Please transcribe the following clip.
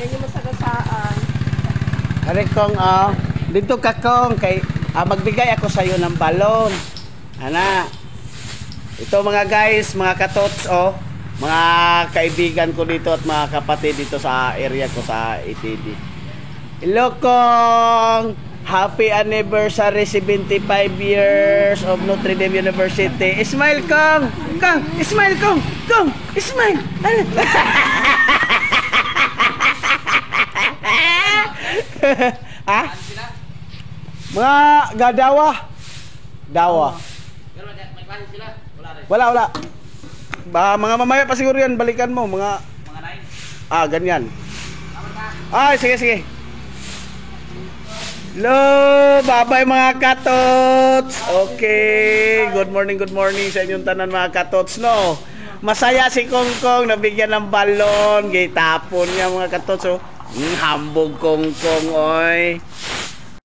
Yan yung masagasaan. Hari kong, dito ka kong, kay, magbigay ako sa iyo ng balon. Ana. Ito mga guys, mga katots, mga kaibigan ko dito at mga kapatid dito sa area ko sa ATD. Hello kong! Happy anniversary 75 years of Notre Dame University. Smile kong! Kong! Smile kong! Kong! Smile! Ha? Mga gadawa. Dawa. Wala. Mga mamaya pa siguro yan, balikan mo. Mga 9. Ganyan. Sige. Hello, bye-bye mga katots. Okay, good morning sa inyong tanan mga katots, no? Masaya si Kongkong, nabigyan ng balon, gitapon niya mga katots, hambog Kongkong, oy.